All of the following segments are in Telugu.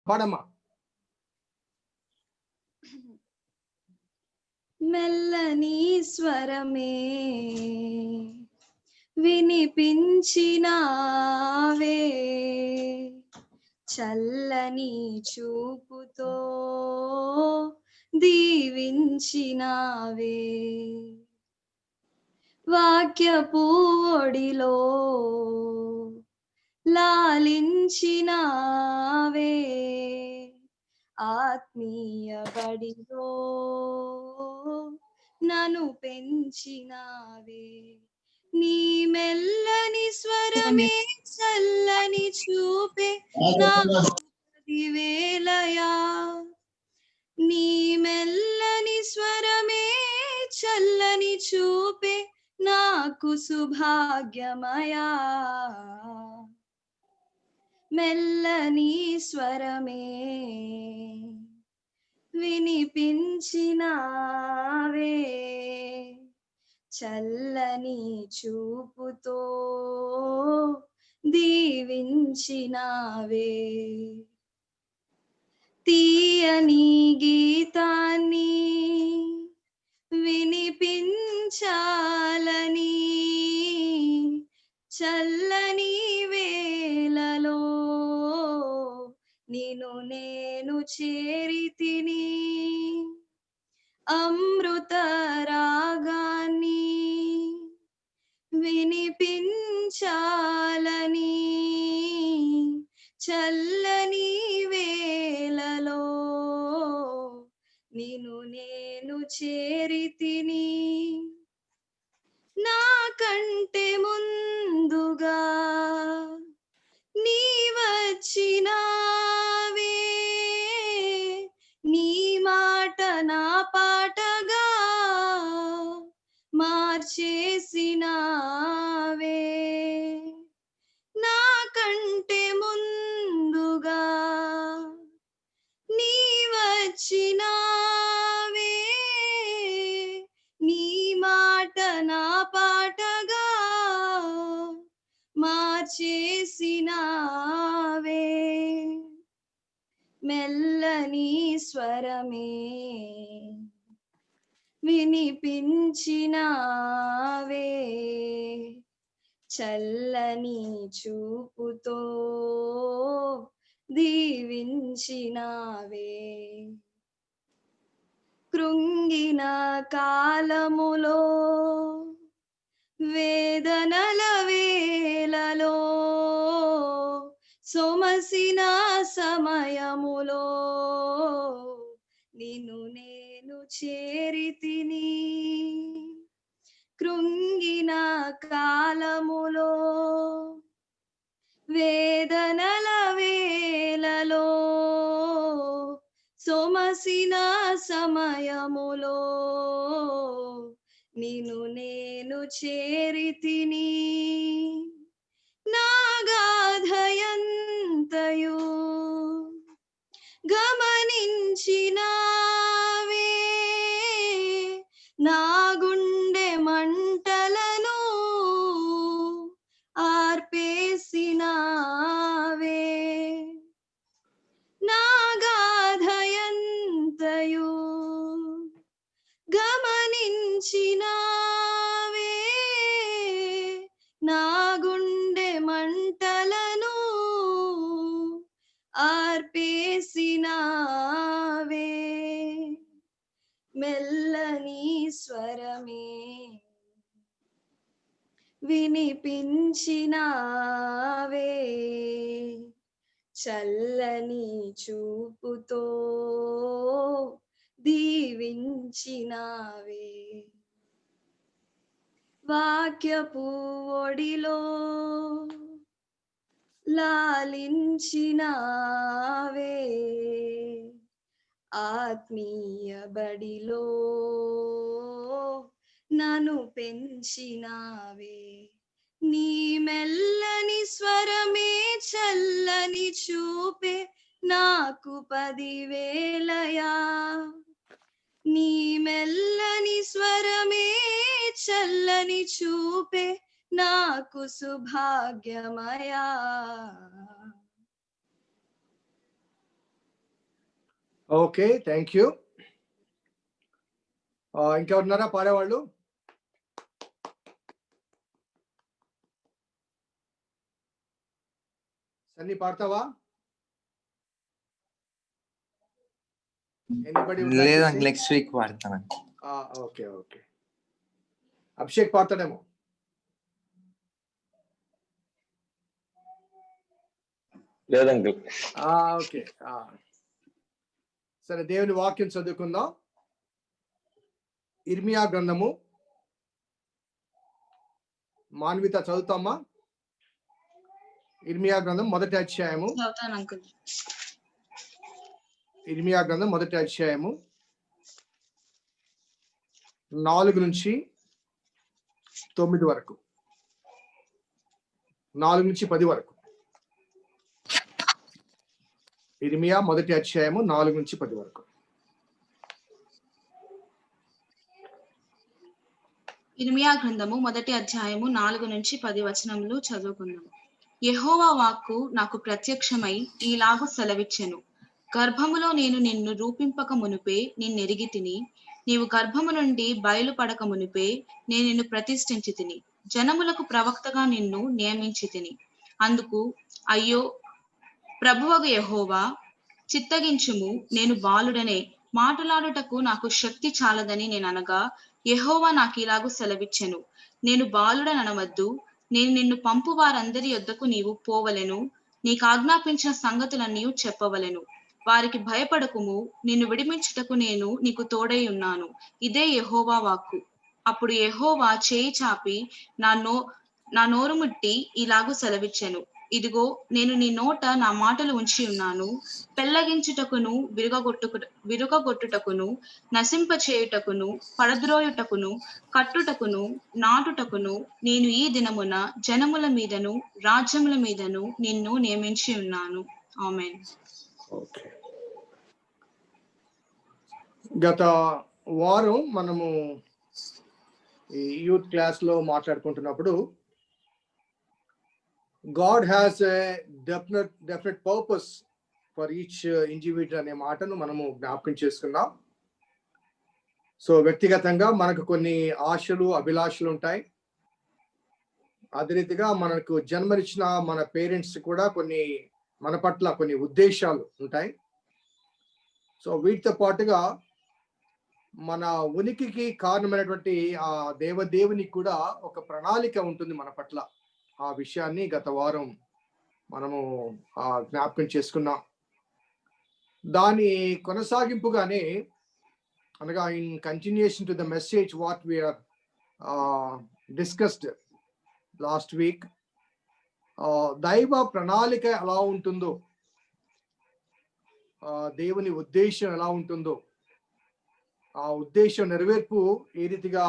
పాడమ్మా. మెల్లని స్వరమే వినిపించినావే, చల్లని చూపుతో దీవించినావే, వాక్యపు ఒడిలో లాలించినావే, ఆత్మీయ బడిలో నన్ను పెంచినావే. నీ మెల్లని స్వరమే చల్లని చూపే నాకు పదివేలయా, నీ మెల్లని స్వరమే చల్లని చూపే నాకు సుభాగ్యమయా. మెల్లని స్వరమే వినిపించినావే, చల్లని చూపుతో దీవించినావే, తీయని గీతాన్ని వినిపించాలని చల్లని వేళలో నిన్ను నేను చేరితిని, అమృత రాగాన్ని వినిపించాలని చల్లని వేళలో నిన్ను నేను చేరితిని, నాకంటే ముందుగా నీ వచ్చినావే, నీ మాట నా పాటగా మార్చేసినావే, నాకంటే ముందుగా నీ వచ్చినావే, నీ మాట నా పాటగా మార్చేసినావే. మెల్లని స్వరమే వినిపించినావే, చల్లని చూపుతో దీవించినావే, కృంగిన కాలములో వేదనల వేళలో సొమసిన సమయములో నిన్ను నేను చేరితిని, కృంగిన కాలములో వేదనల వేళలో సొమసిన సమయములో నిన్ను నేను చేరితిని, నాగాధయంతయు గమనించినావే, నా గుండె మంటలను ఆర్పేసినావే, నాగాధయంతయు గమనించినావే, నా గుండె మంటలను ఆర్పేసినావే. మెల్లని స్వరమే వినిపించినావే, చల్లని చూపుతో దీవించినావే, వాక్యపు ఒడిలో లాలించినావే, ఆత్మీయ బడిలో నన్ను పెంచినావే, నీ మెల్లని స్వరమే చల్లని చూపే నాకు 10,000యా, నీ మెల్లని స్వరమే చల్లని చూపే నాకు సుభాగ్యమయా. Okay, thank you. ఇంకా ఉన్నారా పాడేవాళ్ళు? సన్నీ పాడతావా? లేదండి, నెక్స్ట్ వీక్ పాడతాను. Okay okay. అభిషేక్ పాడతాడేమో. లేదండి. ఓకే, సరే, దేవుని వాక్యం చదువుకుందాం. ఇర్మియా గ్రంథము. మాన్విత చదువుతామా? ఇర్మియా గ్రంథం మొదటి అధ్యాయము. ఇర్మియా గ్రంథం మొదటి అధ్యాయము 4 నుంచి 9 వరకు, 4 నుంచి 10 వరకు. ఇర్మియా మొదటి అధ్యాయము 4 నుంచి 10 వరకు. ఇర్మియా గ్రంథము మొదటి అధ్యాయము 4 నుంచి 10 వచనములు చదువుకుందాము. యెహోవా వాక్కు నాకు ప్రత్యక్షమై ఈలాగు సెలవిచ్చెను. గర్భములో నేను నిన్ను రూపింపక మునుపే నిన్నెరిగి తిని, నీవు గర్భము నుండి బయలుపడక మునుపే నేను నిన్ను ప్రతిష్ఠించి తిని, జనములకు ప్రవక్తగా నిన్ను నియమించి తిని. అందుకు అయ్యో ప్రభువగు యెహోవా, చిత్తగించుము, నేను బాలుడనే, మాటలాడుటకు నాకు శక్తి చాలదని నేను అనగా, యెహోవా నాకు ఇలాగు సెలవిచ్చెను. నేను బాలుడనవద్దు, నేను నిన్ను పంపు వారందరి యొద్దకు నీవు పోవలెను, నీకు ఆజ్ఞాపించిన సంగతులన్నీ చెప్పవలెను. వారికి భయపడకుము, నిన్ను విడిపించుటకు నేను నీకు తోడై ఉన్నాను. ఇదే యెహోవా వాక్కు. అప్పుడు యెహోవా చేయి చాపి నా నోరు ముట్టి ఇలాగు సెలవిచ్చెను. ఇదిగో, నేను నీ నోట నా మాటలు ఉంచి ఉన్నాను. పెళ్లగించుటకును, విరుగగొట్టుటకును, నశింపచేయుటకును, పడద్రోయుటకును, కట్టుటకును, నాటుటకును నేను ఈ దినమున జనముల మీదను రాజ్యముల మీదను నిన్ను నియమించి ఉన్నాను. ఆమేన్. గత వారం మనము ఈ యూత్ క్లాస్ లో మాట్లాడుకుంటున్నప్పుడు God has a definite purpose for each individual అనే మాటను మనము జ్ఞాపకం చేసుకున్నాం. సో వ్యక్తిగతంగా మనకు కొన్ని ఆశలు, అభిలాషలు ఉంటాయి. అదే రీతిగా మనకు జన్మనిచ్చిన మన పేరెంట్స్ కూడా మన పట్ల కొన్ని ఉద్దేశాలు ఉంటాయి. సో వీటితో పాటుగా మన ఉనికికి కారణమైనటువంటి ఆ దేవదేవునికి కూడా ఒక ప్రణాళిక ఉంటుంది మన పట్ల. ఆ విషయాన్ని గత వారం మనము జ్ఞాపకం చేసుకున్నాం. దాని కొనసాగింపుగానే, అనగా in continuation to the message what we are discussed last week, దైవ ప్రణాళిక ఎలా ఉంటుందో, దేవుని ఉద్దేశం ఎలా ఉంటుందో, ఆ ఉద్దేశం నెరవేర్పు ఏ రీతిగా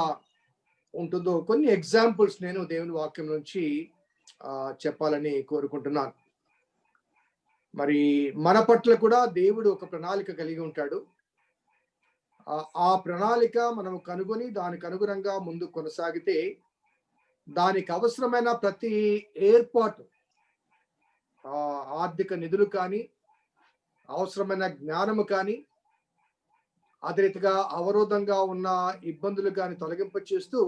ఉంటుందో కొన్ని ఎగ్జాంపుల్స్ నేను దేవుని వాక్యం నుంచి చెప్పాలని కోరుకుంటున్నాను. మరి మన పట్ల కూడా దేవుడు ఒక ప్రణాళిక కలిగి ఉంటాడు. ఆ ప్రణాళిక మనం కనుగొని దానికి అనుగుణంగా ముందు కొనసాగితే దానికి అవసరమైన ప్రతి ఏర్పాటు, ఆర్థిక నిధులు కానీ, అవసరమైన జ్ఞానము కానీ, అదే రీతిగా అవరోధంగా ఉన్న ఇబ్బందులు కానీ తొలగింప చేస్తూ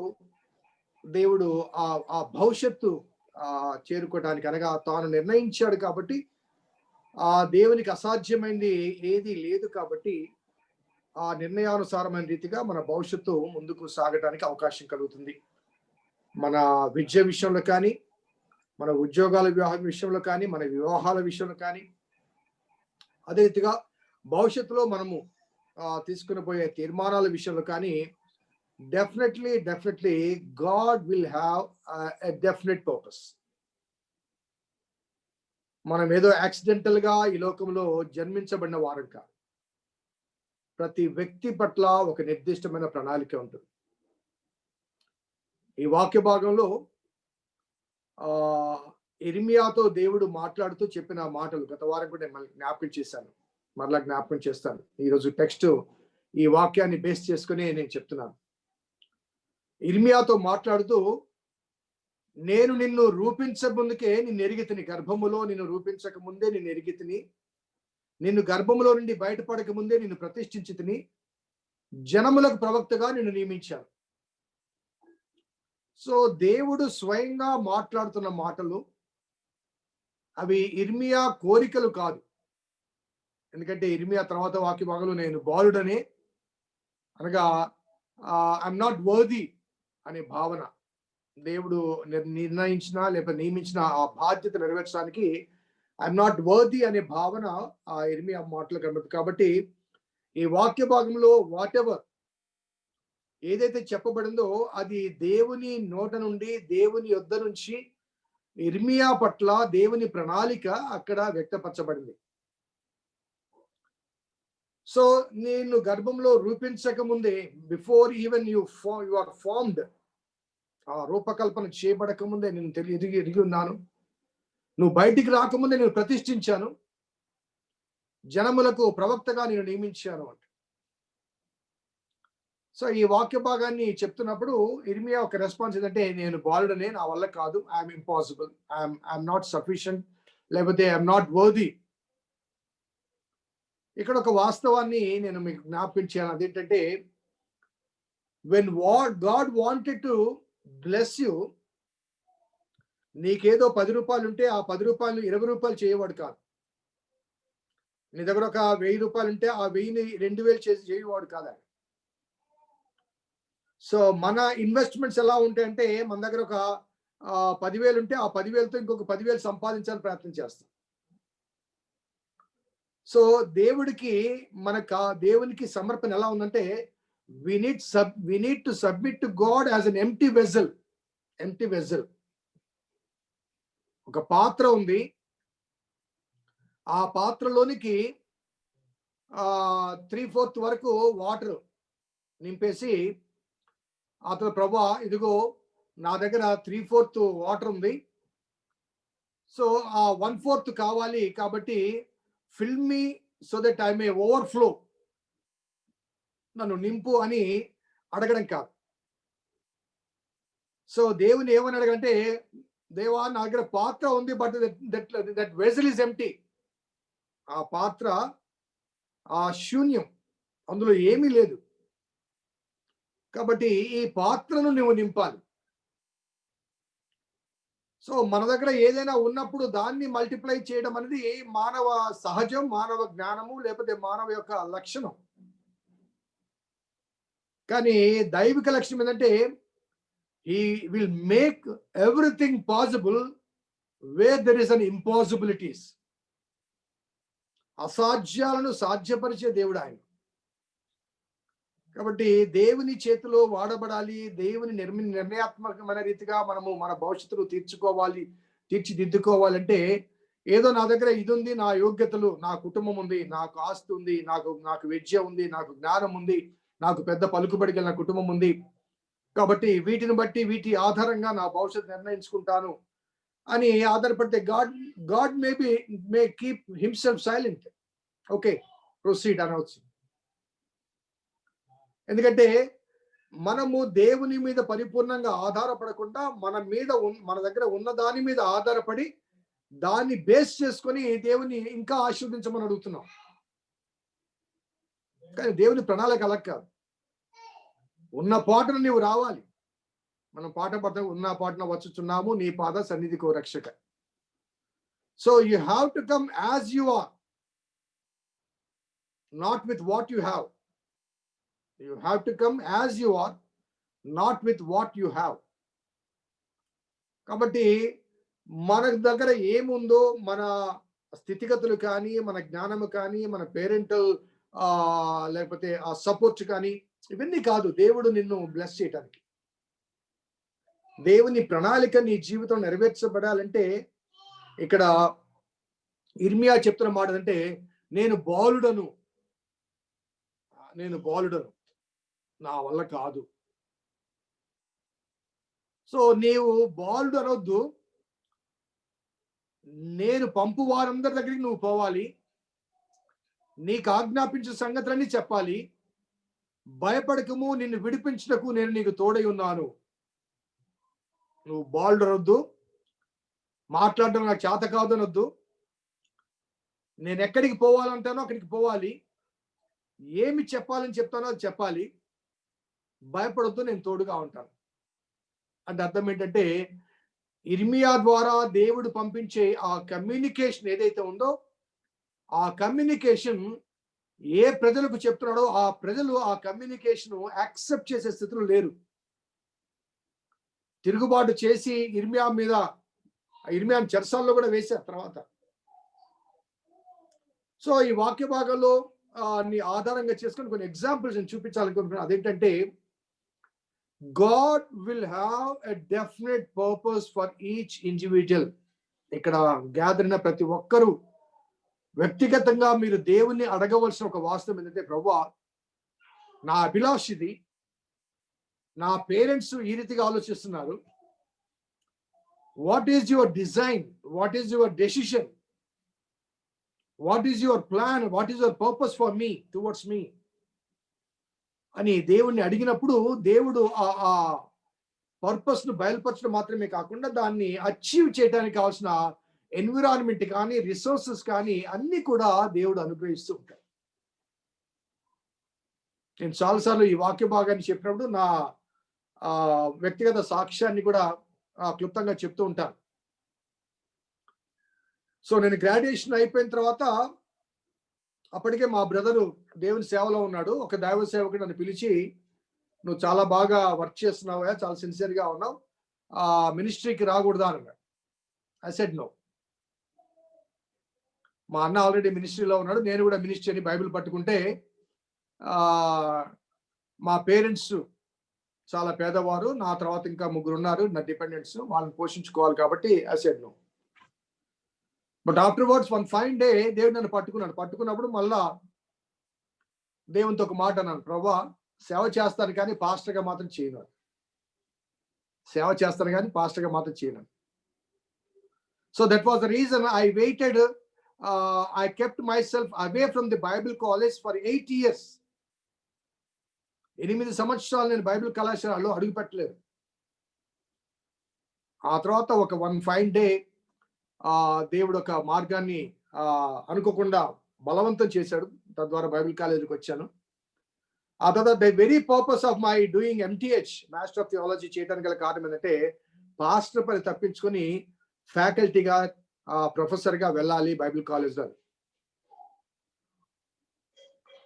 దేవుడు ఆ భవిష్యత్తు చేరుకోవడానికి, అనగా తాను నిర్ణయించాడు కాబట్టి, ఆ దేవునికి అసాధ్యమైంది ఏది లేదు కాబట్టి ఆ నిర్ణయానుసారమైన రీతిగా మన భవిష్యత్తు ముందుకు సాగడానికి అవకాశం కలుగుతుంది. మన విద్య విషయంలో కానీ, మన ఉద్యోగాల విషయంలో కానీ, మన వివాహాల విషయంలో కానీ, అదే రీతిగా భవిష్యత్తులో మనము తీసుకుని పోయే తీర్మానాల విషయంలో కానీ definitely God will have a definite purpose. మనం ఏదో యాక్సిడెంటల్ గా ఈ లోకంలో జన్మించబడిన వారం కాదు. ప్రతి వ్యక్తి పట్ల ఒక నిర్దిష్టమైన ప్రణాళిక ఉంటుంది. ఈ వాక్య భాగంలో ఇర్మియాతో దేవుడు మాట్లాడుతూ చెప్పిన మాటలు గత వారం కూడా నేను జ్ఞాపకం చేశాను, మరలా జ్ఞాపకం చేస్తాను. ఈరోజు టెక్స్ట్ ఈ వాక్యాన్ని బేస్ చేసుకుని నేను చెప్తున్నాను. ఇర్మియాతో మాట్లాడుతూ, నేను నిన్ను రూపించముందుకే నిన్ను ఎరిగితిని, గర్భములో నిన్ను రూపించక ముందే నిన్ను ఎరిగితిని, నిన్ను గర్భములో నుండి బయటపడక ముందే నిన్ను ప్రతిష్ఠించితిని, జనములకు ప్రవక్తగా నిన్ను నియమించాను. సో దేవుడు స్వయంగా మాట్లాడుతున్న మాటలు అవి ఇర్మియా కోరికలు కాదు. ఎందుకంటే ఇర్మియా తర్వాత వాక్య భాగంలో నేను బాలుడనే, అనగా ఐఎమ్ నాట్ వర్ది అనే భావన దేవుడు నిర్ణయించిన లేకపోతే నియమించిన ఆ బాధ్యత నెరవేర్చడానికి ఐఎమ్ నాట్ వర్ది అనే భావన ఆ ఇర్మియా మాటలు కనబడుతుంది. కాబట్టి ఈ వాక్య భాగంలో వాట్ ఎవర్ ఏదైతే చెప్పబడిందో అది దేవుని నోట నుండి, దేవుని యొద్ద నుంచి ఇర్మియా పట్ల దేవుని ప్రణాళిక అక్కడ వ్యక్తపరచబడింది. సో నేను గర్భంలో రూపించక ముందే, before even you are formed, ఆ రూపకల్పన చేయబడక ముందే నేను ఎరిగి ఉన్నాను. నువ్వు బయటికి రాకముందే నేను ప్రతిష్ఠించాను, జనములకు ప్రవక్తగా నేను నియమించాను అంట. సో ఈ వాక్య భాగాన్ని చెప్తున్నప్పుడు ఇర్మియా ఒక రెస్పాన్స్ ఏంటంటే, నేను బాలుడనే, నా వల్ల కాదు, I'm impossible, I'm not sufficient, లేకపోతే ఐఎమ్ నాట్ వర్ది. ఇక్కడ ఒక వాస్తవాన్ని నేను మీకు జ్ఞాపించాను. అదేంటంటే, when God wanted to bless you, నీకేదో 10 రూపాయలు ఉంటే ఆ 10 రూపాయలు 20 రూపాయలు చేయవాడు కాదు. నీ దగ్గర ఒక 1000 రూపాయలు ఉంటే ఆ 1000ని 2000 చేసి చేయవాడు కాదు. సో మన ఇన్వెస్ట్మెంట్స్ ఎలా ఉంటాయంటే, మన దగ్గర ఒక 10,000 ఉంటే ఆ 10,000తో ఇంకొక 10,000 సంపాదించాలని ప్రయత్నం చేస్తాం. సో దేవునికి సమర్పణ ఎలా ఉందంటే, we need to submit to God as an empty vessel. ఒక పాత్ర ఉంది, ఆ పాత్రలోనికి 3/4 వరకు వాటర్ నింపేసి, అతను ప్రభా ఇదిగో నా దగ్గర 3/4 వాటర్ ఉంది, సో ఆ 1/4 కావాలి, కాబట్టి fill me so that I may overflow, నన్ను నింపు అని అడగడం కాదు. సో దేవుని ఏమని అడగంటే, దేవా నా దగ్గర పాత్ర ఉంది, but that vessel is empty. ఆ పాత్ర శూన్యం, అందులో ఏమీ లేదు. కాబట్టి ఈ పాత్రను నువ్వు నింపాలి. సో మన దగ్గర ఏదైనా ఉన్నప్పుడు దాన్ని మల్టిప్లై చేయడం అనేది మానవ సహజం, మానవ జ్ఞానము, లేకపోతే మానవ యొక్క లక్షణం. కానీ దైవిక లక్షణం ఏంటంటే, he will make everything possible where there is an impossibilities. అసాధ్యాలను సాధ్యపరిచే దేవుడు ఆయన. కాబట్టి దేవుని చేతిలో వాడబడాలి, దేవుని నిర్ణయాత్మకమైన రీతిగా మనము మన భవిష్యత్తును తీర్చిదిద్దుకోవాలంటే, ఏదో నా దగ్గర ఇది ఉంది, నా యోగ్యతలు, నా కుటుంబం ఉంది, నాకు ఆస్తి ఉంది, నాకు విద్య ఉంది, నాకు జ్ఞానం ఉంది, నాకు పెద్ద పలుకుబడి కలిగిన కుటుంబం ఉంది, కాబట్టి వీటిని బట్టి వీటి ఆధారంగా నా భవిష్యత్తు నిర్ణయించుకుంటాను అని ఆధారపడితే God may keep himself silent. Okay, proceed అనవచ్చు. ఎందుకంటే మనము దేవుని మీద పరిపూర్ణంగా ఆధారపడకుండా మన దగ్గర ఉన్న దాని మీద ఆధారపడి దాన్ని బేస్ చేసుకొని దేవుని ఇంకా ఆశీర్వదించమని అడుగుతున్నాం. కానీ దేవుని ప్రణాళిక అలా కాదు. ఉన్న పాటన నీవు రావాలి. మనం పాట పడతాం, ఉన్న పాటన వచ్చుచున్నాము నీ పాద సన్నిధికో రక్షక. So you have to come as you are, not with what you have. You have to come as you are, not with what you have. కాబట్టి మన దగ్గర ఏముందో, మన స్థితిగతులు కానీ, మన జ్ఞానము కానీ, మన పేరెంటల్ లేకపోతే ఆ సపోర్ట్ కానీ, ఇవన్నీ కాదు దేవుడు నిన్ను బ్లెస్ చేయటానికి. దేవుని ప్రణాళిక నీ జీవితం నెరవేర్చబడాలంటే ఇక్కడ ఇర్మియా చెప్తున్న మాట అంటే, నేను బాలుడను, నా వల్ల కాదు. సో నీవు బాలుడు అనొద్దు, నేను పంపు వారందరి దగ్గరికి నువ్వు పోవాలి, నీకు ఆజ్ఞాపించిన సంగతులన్నీ చెప్పాలి, భయపడకము, నిన్ను విడిపించుటకు నేను నీకు తోడై ఉన్నాను. నువ్వు బాల్డ్ అనొద్దు, మాట్లాడడం నాకు చేత కాదు అనొద్దు, నేను ఎక్కడికి పోవాలంటానో అక్కడికి పోవాలి, ఏమి చెప్పాలని చెప్తానో అది చెప్పాలి, భయపడొద్దు, నేను తోడుగా ఉంటాను. అంటే అర్థం ఏంటంటే ఇర్మియా ద్వారా దేవుడు పంపించే ఆ కమ్యూనికేషన్ ఏదైతే ఉందో ఆ కమ్యూనికేషన్ ఏ ప్రజలకు చెప్తున్నాడో ఆ ప్రజలు ఆ కమ్యూనికేషన్ యాక్సెప్ట్ చేసే స్థితిలో లేరు. తిరుగుబాటు చేసి ఇర్మియాను చెరసాల్లో కూడా వేశారు తర్వాత. సో ఈ వాక్య భాగంలో ఆధారంగా చేసుకుని కొన్ని ఎగ్జాంపుల్స్ నేను చూపించాలనుకుంటున్నాను. అదేంటంటే God will have a definite purpose for each individual. ఇక్కడ గ్యాదర్ అయిన ప్రతి ఒక్కరూ వ్యక్తిగతంగా మీరు దేవుణ్ణి అడగవలసిన ఒక వాస్తవం ఏంటంటే, ప్రభువా నా అభిలాష ఇది, నా పేరెంట్స్ ఈ రీతిగా ఆలోచిస్తున్నారు, what is your design, what is your decision, what is your plan, what is your purpose for me towards me అని దేవుణ్ణి అడిగినప్పుడు దేవుడు ఆ పర్పస్ ను బయలుపరచడం మాత్రమే కాకుండా దాన్ని అచీవ్ చేయడానికి కావాల్సిన ఎన్విరాన్మెంట్ కానీ రిసోర్సెస్ కానీ అన్ని కూడా దేవుడు అనుగ్రహిస్తూ ఉంటాడు. నేను చాలాసార్లు ఈ వాక్య భాగాన్ని చెప్పినప్పుడు నా వ్యక్తిగత సాక్ష్యాన్ని కూడా క్లుప్తంగా చెప్తూ ఉంటాను. సో నేను గ్రాడ్యుయేషన్ అయిపోయిన తర్వాత అప్పటికే మా బ్రదరు దేవుని సేవలో ఉన్నాడు. ఒక దైవ సేవకుడు నన్ను పిలిచి, నువ్వు చాలా బాగా వర్క్ చేస్తున్నావు, చాలా సిన్సియర్గా ఉన్నావు, ఆ మినిస్ట్రీకి రాకూడదా అన్నాడు. I said no. మా అన్న ఆల్రెడీ మినిస్ట్రీలో ఉన్నాడు, నేను కూడా మినిస్ట్రీని బైబిల్ పట్టుకుంటే మా పేరెంట్స్ చాలా పేదవారు, నా తర్వాత ఇంకా 3 ఉన్నారు నా డిపెండెంట్స్, వాళ్ళని పోషించుకోవాలి కాబట్టి I said no. But afterwards one fine day దేవుడు నన్ను పట్టుకున్నప్పుడు మళ్ళా దేవునితో ఒక మాట అన్నాను, ప్రభువా సేవ చేస్తాను కానీ పాస్టర్గా మాత్రం చేయను, సేవ చేస్తాను కానీ పాస్టర్గా మాత్రం చేయను. So that was the reason I weighted, I kept my self away from the Bible college for 8 years. 8 సంవత్సరాలు నేను బైబిల్ కళాశాలలో అడుగు పెట్టలేదు. ఆ తర్వాత ఒక వన్ ఫైన్ డే దేవుడు ఒక మార్గాన్ని అనుకోకుండా బలవంతం చేశాడు, తద్వారా బైబిల్ కాలేజీకి వచ్చాను. ఆ తర్వాత the very purpose of my doing MTH master of theology చేయడానికి గల కారణం ఏంటంటే, పాస్టర్ పని తప్పించుకొని ఫ్యాకల్టీగా ప్రొఫెసర్గా వెళ్ళాలి బైబిల్ కాలేజ్లో.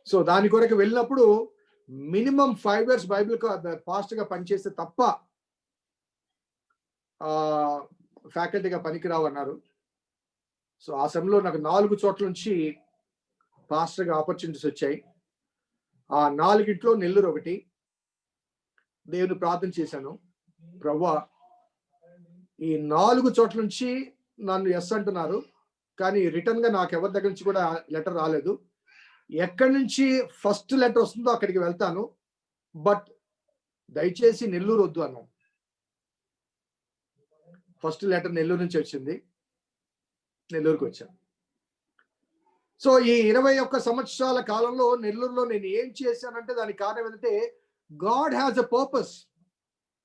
సో దాని కొరకు వెళ్ళినప్పుడు మినిమం 5 years బైబిల్ పాస్టర్గా పనిచేస్తే తప్ప ఫ్యాకల్టీగా పనికిరావు అన్నారు. సో ఆ సమయంలో నాకు 4 చోట్ల నుంచి పాస్టర్గా ఆపర్చునిటీస్ వచ్చాయి. ఆ 4 నెల్లూరు ఒకటి. దేవుని ప్రార్థన చేశాను, ప్రభువా ఈ 4 చోట్ల నుంచి నన్ను ఎస్ అంటున్నారు, కానీ రిటర్న్ గా నాకు ఎవరి దగ్గర నుంచి కూడా లెటర్ రాలేదు. ఎక్కడి నుంచి ఫస్ట్ లెటర్ వస్తుందో అక్కడికి వెళ్తాను, బట్ దయచేసి నెల్లూరు వద్దు అన్నాను. ఫస్ట్ లెటర్ నెల్లూరు నుంచి వచ్చింది, నెల్లూరుకి వచ్చాను. సో ఈ 21 సంవత్సరాల కాలంలో నెల్లూరులో నేను ఏం చేశానంటే దానికి కారణం ఏంటంటే, గాడ్ హ్యాస్ ఎ పర్పస్,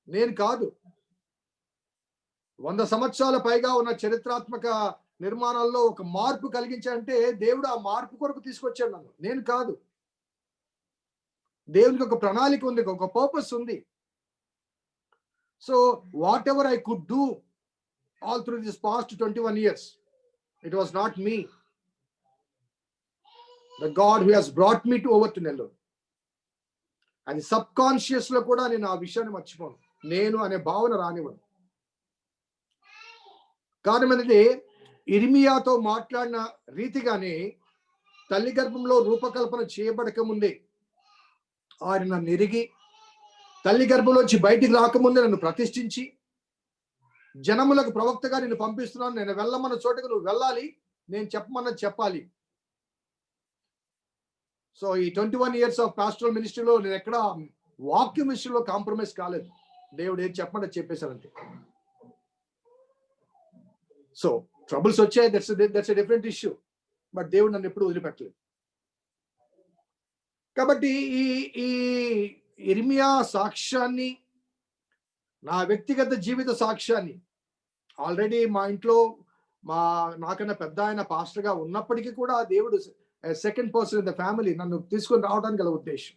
నేను కాదు. 100 సంవత్సరాల పైగా ఉన్న చరిత్రాత్మక నిర్మాణాల్లో ఒక మార్పు కలిగించాలంటే దేవుడు ఆ మార్పు కొరకు తీసుకొచ్చాడు నన్ను, నేను కాదు. దేవునికి ఒక ప్రణాళిక ఉంది, ఒక పర్పస్ ఉంది. So what ever I could do all through this past 21 years, it was not me, the God who has brought me to over to Nellore. And subconscious lo kuda nenu aa vishayani marchiponu, nenu ane bhavana raanivannu. కారణం ఏంటంటే ఇర్మియాతో మాట్లాడిన రీతిగానే తల్లి గర్భంలో రూపకల్పన చేయబడక ముందే ఆయన నన్ను ఎరిగి, తల్లి గర్భంలోంచి బయటికి రాకముందే నన్ను ప్రతిష్ఠించి, జనములకు ప్రవక్తగా నేను పంపిస్తున్నాను, నేను వెళ్ళమన్న చోటకు నువ్వు వెళ్ళాలి, నేను చెప్పమన్నది చెప్పాలి. సో ఈ 21 years ఆఫ్ పాస్టరల్ మినిస్ట్రీలో నేను ఎక్కడ వాక్య విషయంలో కాంప్రమైజ్ కాలేదు. దేవుడు ఏం చెప్పమని చెప్పేశానంతే. సో ట్రబుల్స్ వచ్చాయి, that's a different issue, but దేవుడు నన్ను ఎప్పుడు వదిలిపెట్టలేదు. కాబట్టి ఈ ఇర్మియా సాక్ష్యాన్ని నా వ్యక్తిగత జీవిత సాక్ష్యాన్ని ఆల్రెడీ మా ఇంట్లో నాకన్నా పెద్ద ఆయన పాస్టర్గా ఉన్నప్పటికీ కూడా దేవుడు second person in the family నన్ను తీసుకొని రావడానికి గల ఉద్దేశం.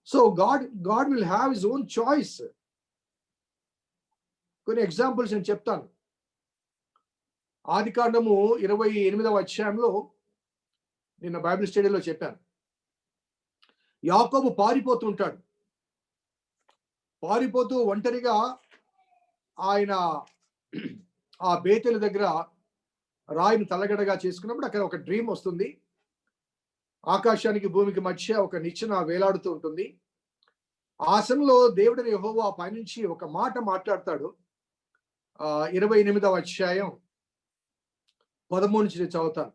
So God will have his own choice. కొన్ని ఎగ్జాంపుల్స్ నేను చెప్తాను. ఆదికాండము 28వ అధ్యాయంలో నిన్న బైబిల్ స్టడీలో చెప్పాను. యాకోబు పారిపోతుంటాడు. పారిపోతూ ఒంటరిగా ఆయన ఆ బేతెలు దగ్గర రాయిని తలగడగా చేసుకున్నప్పుడు అక్కడ ఒక డ్రీమ్ వస్తుంది. ఆకాశానికి భూమికి మధ్య ఒక నిచ్చెన వేలాడుతూ ఉంటుంది. ఆ సమయంలో దేవుడైన యెహోవా పైనుంచి ఒక మాట మాట్లాడతాడు. 28వ అధ్యాయం 13 నుంచి చదువుతాను.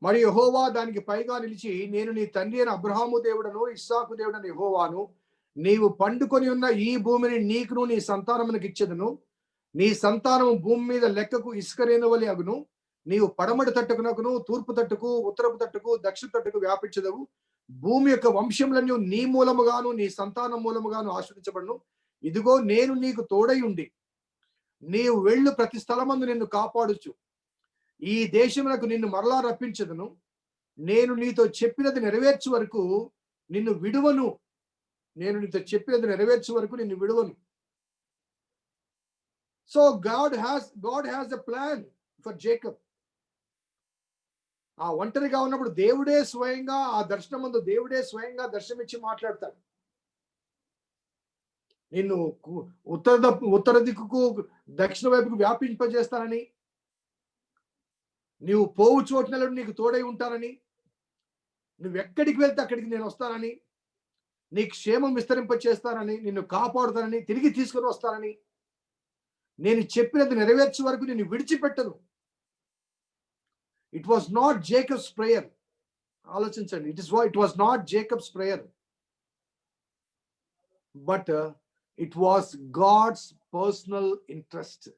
మరి యెహోవా దానికి పైగా నిలిచి, నేను నీ తండ్రి అయిన అబ్రహాము దేవుడను ఇస్సాకు దేవుడను యెహోవాను, నీవు పండుకొని ఉన్న ఈ భూమిని నీకును నీ సంతానమునకు ఇచ్చెదను. నీ సంతానము భూమి మీద లెక్కకు ఇసుక రేణువలె అగును. నీవు పడమటి తట్టుకునకును, తూర్పు తట్టుకు, ఉత్తరపు తట్టుకు, దక్షిణ తట్టుకు వ్యాపించదవు. భూమి యొక్క వంశములన్నీ నీ మూలముగాను నీ సంతానం మూలముగాను ఆశ్రయించబడును. ఇదిగో నేను నీకు తోడై ఉండి నీవు వెళ్ళు ప్రతి స్థలమందు నిన్ను కాపాడుచు ఈ దేశమునకు నిన్ను మరలా రప్పించదును. నేను నీతో చెప్పినది నెరవేర్చు వరకు నిన్ను విడువను. నేను నీతో చెప్పినది నెరవేర్చు వరకు నిన్ను విడువను. So God has a plan for Jacob. ఆ ఒంటరిగా ఉన్నప్పుడు దేవుడే స్వయంగా ఆ దర్శనం ముందు దేవుడే స్వయంగా దర్శనమిచ్చి మాట్లాడతాడు. నిన్ను ఉత్తర దిక్కుకు దక్షిణ వైపుకు వ్యాపింపజేస్తానని, నీవు పోవు చోటునలో నీకు తోడై ఉంటానని, నువ్వు ఎక్కడికి వెళ్తే అక్కడికి నేను వస్తానని, నీ క్షేమం విస్తరింపచేస్తానని, నిన్ను కాపాడుతానని, తిరిగి తీసుకొని వస్తానని, నేను చెప్పినది నెరవేర్చే వరకు నిన్ను విడిచిపెట్టను. It was not Jacob's prayer. ఆలోచించండి, it was not Jacob's prayer, but it was God's personal interest.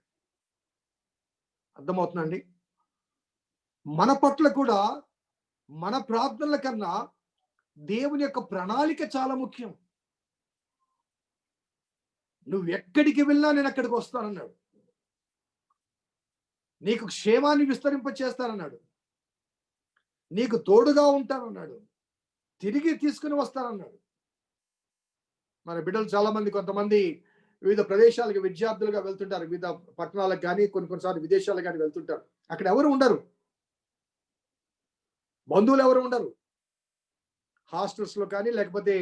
అర్థమవుతుందండి? మన పట్ల కూడా మన ప్రార్థనల కన్నా దేవుని యొక్క ప్రణాళిక చాలా ముఖ్యం. నువ్వు ఎక్కడికి వెళ్ళినా నేను అక్కడికి వస్తానన్నాడు. నీకు క్షేమాన్ని విస్తరింపచేస్తానన్నాడు. నీకు తోడుగా ఉంటానన్నాడు. తిరిగి తీసుకుని వస్తానన్నాడు. మన బిడ్డలు చాలా మంది, కొంతమంది వివిధ ప్రదేశాలకు విద్యార్థులుగా వెళ్తుంటారు. వివిధ పట్టణాలకు కానీ కొన్నిసార్లు విదేశాలకు కానీ వెళ్తుంటారు. అక్కడ ఎవరు ఉండరు, బంధువులు ఎవరు ఉండరు. హాస్టల్స్ లో కానీ లేకపోతే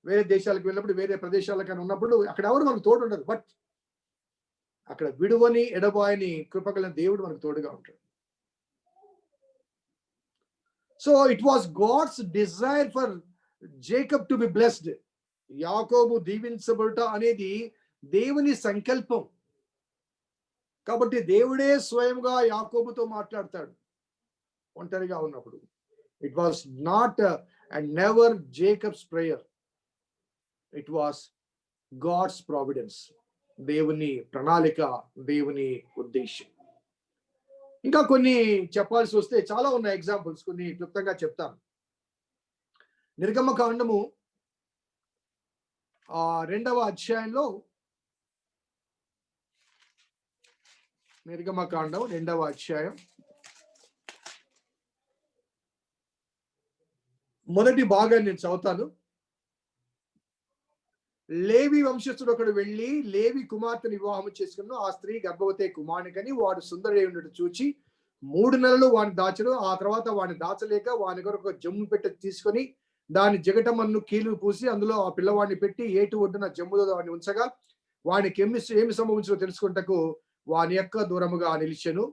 వేరే దేశాలకు వెళ్ళినప్పుడు, వేరే ప్రదేశాలకు కానీ ఉన్నప్పుడు అక్కడ ఎవరు మనకు తోడు ఉండరు. బట్ అక్కడ విడువని ఎడబాయని కృపగల దేవుడు మనకు తోడుగా ఉంటాడు. So it was God's desire for Jacob to be blessed. Yakobu దీవించబడుట అనేది దేవుని సంకల్పం. కాబట్టి దేవుడే స్వయంగా యాకోబుతో మాట్లాడతాడు ఒంటరిగా ఉన్నప్పుడు. It was not and never Jacob's prayer, it was God's providence. దేవుని ప్రణాళిక, దేవుని ఉద్దేశం. ఇంకా కొన్ని చెప్పాల్సి వస్తే చాలా ఉన్నాయి ఎగ్జాంపుల్స్, కొన్ని క్లుప్తంగా చెప్తాను. నిర్గమకాండము 2వ అధ్యాయంలో, నిర్గమకాండం 2వ అధ్యాయం మొదటి భాగాన్ని నేను చదువుతాను. లేవి వంశస్థుడు ఒకడు వెళ్ళి లేవి కుమార్తెను వివాహం చేసుకున్న ఆ స్త్రీ గర్భవతి కుమారునికని వాడు సుందరుడై ఉన్నట్టు చూచి 3 నెలలు వాడిని దాచడు. ఆ తర్వాత వాడిని దాచలేక వాని కొరకు జమ్ము పెట్టి తీసుకొని దాని జగటమన్ను కీలు పూసి అందులో ఆ పిల్లవాడిని పెట్టి ఏటు ఒడ్డున జమ్ములో వాడిని ఉంచగా వానికి ఏమి సంభవించో తెలుసుకుంటకు వాని యొక్క దూరముగా నిలిచెను.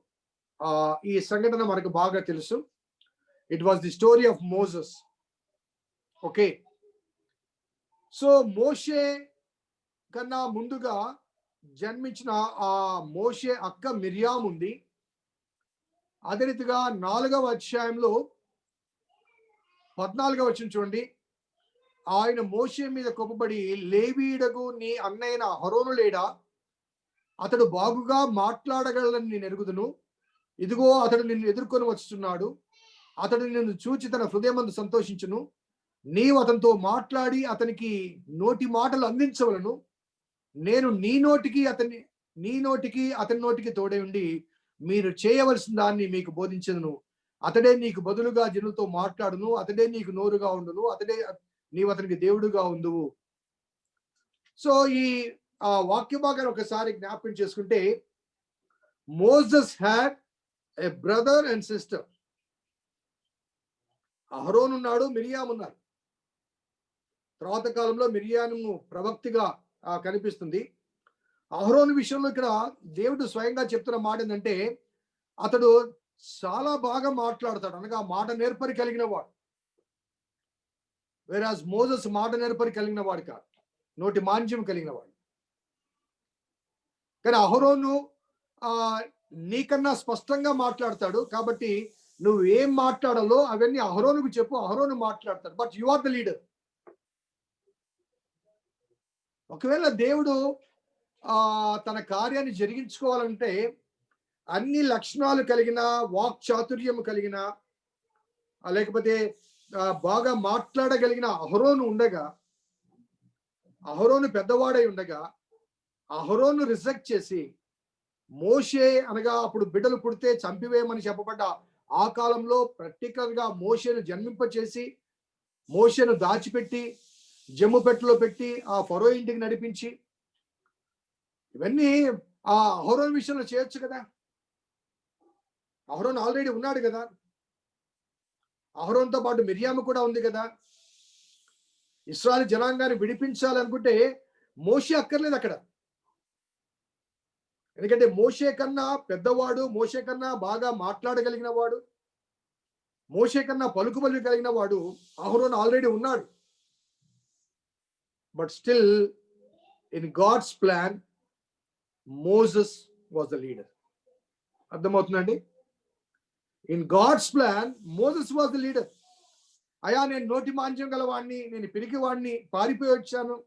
ఈ సంఘటన మనకు బాగా తెలుసు. It was the story of Moses. Okay, so మోషే కన్నా ముందుగా జన్మించిన ఆ మోషే అక్క మిర్యాం ఉంది. అదే రీతిగా 4వ అధ్యాయంలో 14వ వచనం చూడండి. ఆయన మోషే మీద కోపపడి, లేవీయుడగు నీ అన్నయ్యన అహరోను లేడా? అతడు బాగుగా మాట్లాడగలని నేను ఎరుగుదును. ఇదిగో అతడు నిన్ను ఎదుర్కొని వచ్చుచున్నాడు. అతడు నిన్ను చూచి తన హృదయమందు సంతోషించును. నీవు అతనితో మాట్లాడి అతనికి నోటి మాటలు అందించవలను. నేను నీ నోటికి అతని నోటికి తోడే ఉండి మీరు చేయవలసిన దాన్ని మీకు బోధించదును. అతడే నీకు బదులుగా జనులతో మాట్లాడును. అతడే నీకు నోరుగా ఉండును. నీవు అతనికి దేవుడుగా ఉండువు. సో ఈ వాక్య భాగాన్ని ఒకసారి జ్ఞాపకం చేసుకుంటే, Moses had a brother and sister. అహరోను ఉన్నాడు, మిరియాము ఉన్నారు. తర్వాత కాలంలో మిరియాము ప్రవక్తిగా కనిపిస్తుంది. అహరోను విషయంలో ఇక్కడ దేవుడు స్వయంగా చెప్తున్న మాట ఏంటంటే, అతడు చాలా బాగా మాట్లాడతాడు, అనగా మాట నేర్పరి కలిగిన వాడు. వేరాజ్ మోసెస్ మాట నేర్పరి కలిగిన వాడు కాదు, నోటి మాంద్యం కలిగిన వాడు. కానీ అహరోను నీకన్నా స్పష్టంగా మాట్లాడతాడు. కాబట్టి నువ్వు ఏం మాట్లాడాలో అవన్నీ అహరోనుకు చెప్పు, అహరోను మాట్లాడతాడు. But you are the leader. ఒకవేళ దేవుడు తన కార్యాన్ని జరిగించుకోవాలంటే అన్ని లక్షణాలు కలిగిన, వాక్ చాతుర్యం కలిగిన, లేకపోతే బాగా మాట్లాడగలిగిన అహరోను ఉండగా, అహరోను పెద్దవాడై ఉండగా అహరోను రిజెక్ట్ చేసి మోషే, అనగా అప్పుడు బిడ్డలు పుడితే చంపివేయమని చెప్పబడ్డ ఆ కాలంలో ప్రాక్టికల్ గా మోషేను జన్మింపచేసి మోషేను దాచిపెట్టి జమ్ము పెట్టెలో పెట్టి ఆ ఫరో ఇంటికి నడిపించి, ఇవన్నీ ఆ అహరోను విషయంలో చేయొచ్చు కదా. అహరోను ఆల్రెడీ ఉన్నాడు కదా. అహరోన్తో పాటు మిరియాము కూడా ఉంది కదా. ఇశ్రాయేలు జనాంగాన్ని విడిపించాలనుకుంటే మోషే అక్కర్లేదు అక్కడ. ఎందుకంటే మోషే కన్నా పెద్దవాడు, మోషే కన్నా బాగా మాట్లాడగలిగిన వాడు, మోషే కన్నా పలుకుబలి కలిగిన వాడు అహరోను ఆల్రెడీ ఉన్నాడు. But still in God's plan Moses was the leader. అర్థమవుతుందండి? In God's plan Moses was the leader. అయా నేను నోటి మాంద్యం గలవాడిని, నేను పిరికి వాడిని, పారిపోయి వచ్చాను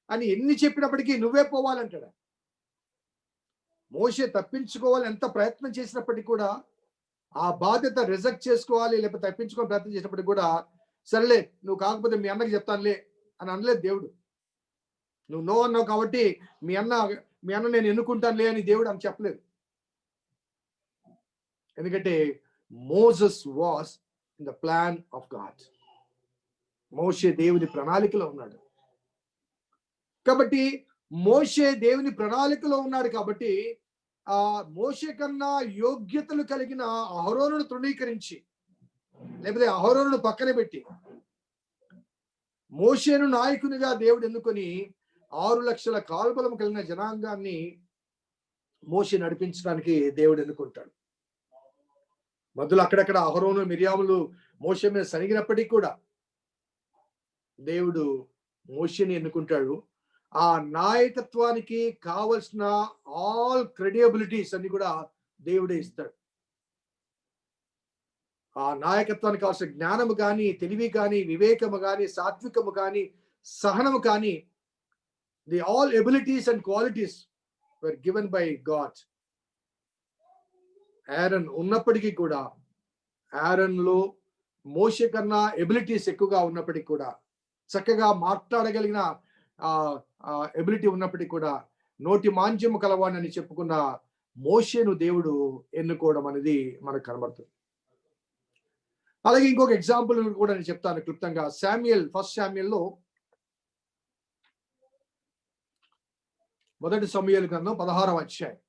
అని ఎన్ని చెప్పినప్పటికీ నువ్వే పోవాలంటాడు. మోషే తప్పించుకోవాలి ఎంత ప్రయత్నం చేసినప్పటికీ కూడా, ఆ బాధ్యత రిజెక్ట్ చేసుకోవాలి లేకపోతే తప్పించుకోవాలి ప్రయత్నం చేసినప్పటికీ కూడా, సరేలే నువ్వు కాకపోతే మీ అన్నకి చెప్తానులే అని అనలేదు దేవుడు. నువ్వు నో అన్నావు కాబట్టి మీ అన్న నేను ఎన్నుకుంటానులే అని దేవుడు అని చెప్పలేదు. ఎందుకంటే Moses was in the plan of God. మోషే దేవుని ప్రణాళికలో ఉన్నాడు కాబట్టి, మోషే దేవుని ప్రణాళికలో ఉన్నాడు కాబట్టి ఆ మోషే కన్నా యోగ్యతలు కలిగిన అహరోనును తృణీకరించి లేకపోతే అహరోనును పక్కన పెట్టి మోషేను నాయకునిగా దేవుడు ఎన్నుకొని 6 లక్షల కాల్బలం కలిగిన జనాంగాన్ని మోషే నడిపించడానికి దేవుడు ఎన్నుకుంటాడు. మధ్యలో అక్కడక్కడ అహరోను మిరియాములు మోషే మీద సనిగినప్పటికీ కూడా దేవుడు మోషేని ఎన్నుకుంటాడు. ఆ నాయకత్వానికి కావలసిన ఆల్ క్రెడిబిలిటీస్ అన్ని కూడా దేవుడే ఇస్తాడు. ఆ నాయకత్వానికి కావాల్సిన జ్ఞానము కానీ, తెలివి కానీ, వివేకము కానీ, సాత్వికము కానీ, సహనము కానీ, the all abilities and qualities were given by God. Aaron ఉన్నప్పటికీ కూడా, ఆరోన్ లో మోషే కన్నా ఎబిలిటీస్ ఎక్కువగా ఉన్నప్పటికీ కూడా, చక్కగా మాట్లాడగలిగిన ఎబిలిటీ ఉన్నప్పటికీ కూడా, నోటి మాంద్యము కలవాడని చెప్పుకున్న మోషేను దేవుడు ఎన్నుకోవడం అనేది మనకు కనబడుతుంది. అలాగే ఇంకొక ఎగ్జాంపుల్ కూడా నేను చెప్తాను క్లుప్తంగా. శామ్యుయల్, 1 శామ్యుయల్లో 1 సమూయేలు గ్రంథం 16వ అధ్యాయం.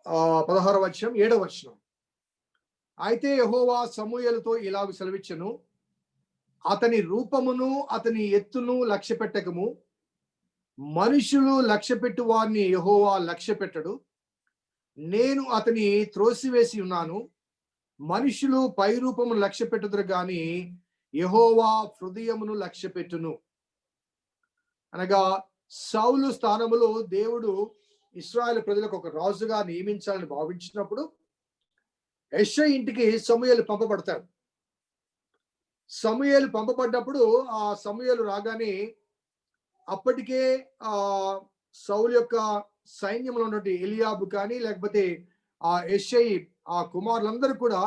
ఆ 16వ అధ్యాయం 7వ వచనం. అయితే యెహోవా సమూయేలుతో ఇలాగ సెలవిచ్చెను, అతని రూపమును అతని ఎత్తును లక్ష్య పెట్టకము. మనుషులు లక్ష్య పెట్టు వారిని యెహోవా లక్ష్య పెట్టడు. నేను అతని త్రోసివేసి ఉన్నాను. మనుషులు పై రూపమును లక్ష్య పెట్టుదురు గాని యెహోవా హృదయమును లక్ష్య పెట్టును. అనగా సౌలు స్థానములో దేవుడు ఇశ్రాయేలు ప్రజలకు ఒక రాజుగా నియమించాలని భావించినప్పుడు యెషై ఇంటికి సమూయేలు పంపబడతాడు. సమూయేలు పంపబడ్డప్పుడు ఆ సమూయేలు రాగానే అప్పటికే సౌలు యొక్క సైన్యంలో ఉన్నటువంటి ఎలియాబు కానీ లేకపోతే ఆ యెషై ఆ కుమారులందరూ కూడా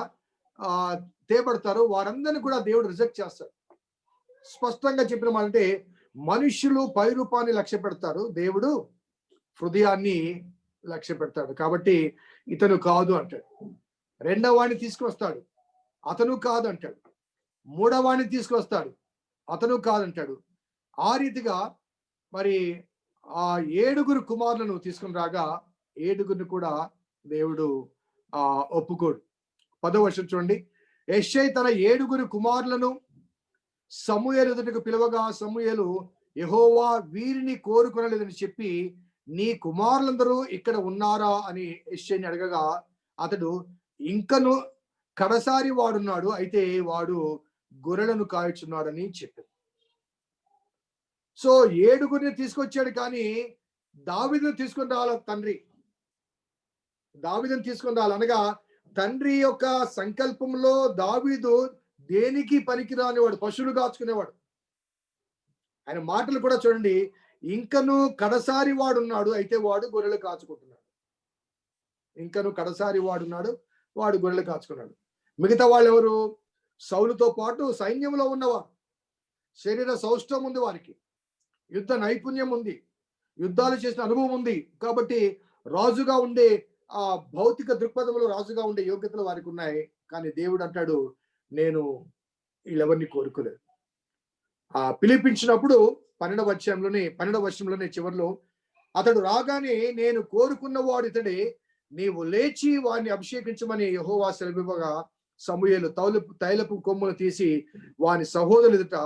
తేబడతారు. వారందరినీ కూడా దేవుడు రిజెక్ట్ చేస్తాడు. స్పష్టంగా చెప్పిన మాట అంటే మనుషులు పై రూపాన్ని లక్ష్య పెడతారు, దేవుడు హృదయాన్ని లక్ష్య పెడతాడు. కాబట్టి ఇతను కాదు అంటాడు. రెండవ వాడిని తీసుకువస్తాడు, అతను కాదు అంటాడు. మూడవ వాడిని తీసుకువస్తాడు, అతను కాదంటాడు. ఆ రీతిగా మరి ఆ 7 కుమారులను తీసుకుని రాగా 7 కూడా దేవుడు ఒప్పుకోడు. 10వ వచనం చూడండి. యెషై తన 7 కుమారులను సమూయేలు ఎదుటకు పిలవగా సమూయేలు, యెహోవా వీరిని కోరుకొనలేదని చెప్పి నీ కుమారులందరూ ఇక్కడ ఉన్నారా అని యెషైని అడగగా అతడు, ఇంకను కడసారి వాడున్నాడు, అయితే వాడు గొర్రెలను కాయచున్నాడని చెప్పాడు. సో 7 తీసుకొచ్చాడు, కానీ దావీదును తీసుకొని రావాలి తండ్రి. దావీదును తీసుకొని రావాలి అనగా తండ్రి యొక్క సంకల్పంలో దావీదు దేనికి పనికిరాని వాడు, పశువులు కాచుకునేవాడు. ఆయన మాటలు కూడా చూడండి, ఇంకను కడసారి వాడున్నాడు, అయితే వాడు గొర్రెలు కాచుకుంటున్నాడు. ఇంకను కడసారి వాడున్నాడు, వాడు గొర్రెలు కాచుకున్నాడు. మిగతా వాళ్ళు ఎవరు? సౌలుతో పాటు సైన్యంలో ఉన్నవారు. శరీర సౌష్ఠవం ఉంది, వారికి యుద్ధ నైపుణ్యం ఉంది, యుద్ధాలు చేసిన అనుభవం ఉంది. కాబట్టి రాజుగా ఉండే ఆ భౌతిక దృక్పథంలో రాజుగా ఉండే యోగ్యతలు వారికి ఉన్నాయి. కానీ దేవుడు అంటాడు, నేను వీళ్ళెవరిని కోరుకోలేదు. పిలిపించినప్పుడు 12వ వచనంలోనే చివరిలో అతడు రాగానే, నేను కోరుకున్న వాడు ఇతడే, నీవు లేచి వాడిని అభిషేకించమని యెహోవా సెలవివ్వగా సమూయేలు తైలపు కొమ్మును తీసి వాని సహోదరులు ఎదుట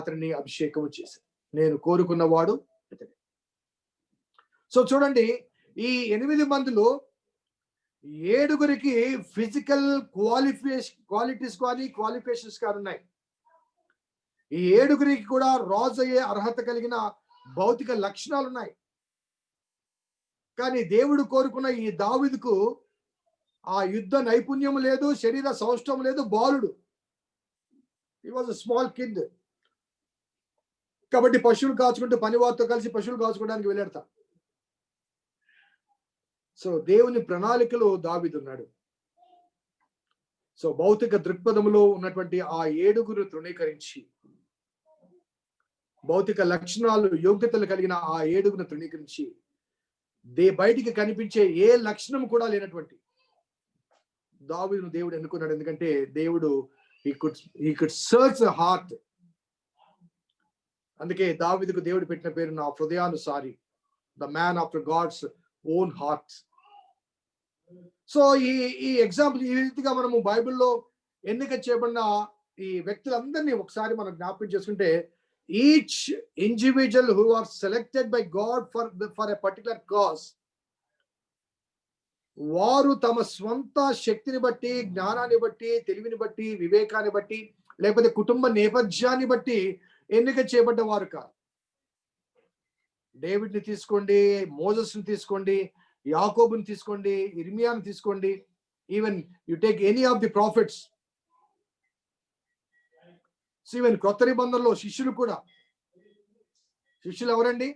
అతనిని అభిషేకం చేశాడు. నేను కోరుకున్నవాడు ఇతడే. సో చూడండి, ఈ 8 మందిలో 7 ఫిజికల్ క్వాలిటీస్ కానీ క్వాలిఫికేషన్స్ కానీ ఉన్నాయి. ఈ 7 కూడా రాజు అయ్యే అర్హత కలిగిన భౌతిక లక్షణాలు ఉన్నాయి. కానీ దేవుడు కోరుకున్న ఈ దావీదుకు ఆ యుద్ధ నైపుణ్యం లేదు, శరీర సౌష్ఠవం లేదు, బాలుడు. హి వాజ్ ఎ స్మాల్ కిడ్. కాబట్టి పశువులు కాచుకుంటూ పనివారితో కలిసి పశువులు కాచుకోవడానికి వెళ్ళాడతా. సో దేవుని ప్రణాళికలో దావీదు ఉన్నాడు. సో భౌతిక దృక్పథంలో ఉన్నటువంటి ఆ 7 తృణీకరించి, భౌతిక లక్షణాలు యోగ్యతలు కలిగిన ఆ 7 తృణీకరించి, బయటికి కనిపించే ఏ లక్షణం కూడా లేనటువంటి దావీదును దేవుడు ఎన్నుకున్నాడు. ఎందుకంటే దేవుడు he could search the heart. అందుకే దావీదుకు దేవుడు పెట్టిన పేరు నా హృదయానుసారి, the man after God's own heart. So ఈ ఎగ్జాంపుల్ ఈ రీతిగా మనము బైబిల్లో ఎన్నిక చేయబడిన ఈ వ్యక్తులందరినీ ఒకసారి మనం జ్ఞాపకం చేసుకుంటే, each individual who are selected by God for a particular cause, వారు తమ స్వంత శక్తిని బట్టి, జ్ఞానాన్ని బట్టి, తెలివిని బట్టి, వివేకాన్ని బట్టి, లేకపోతే కుటుంబ నేపథ్యాన్ని బట్టి ఎన్నిక చేయబడ్డ వారు కాదు. డేవిడ్ని తీసుకోండి, మోజెస్ని తీసుకోండి, యాకోబుని తీసుకోండి, ఇర్మియాని తీసుకోండి, even you take any of the profits. Even కొత్త నిబంధనలో శిష్యులు కూడా, శిష్యులు ఎవరండి?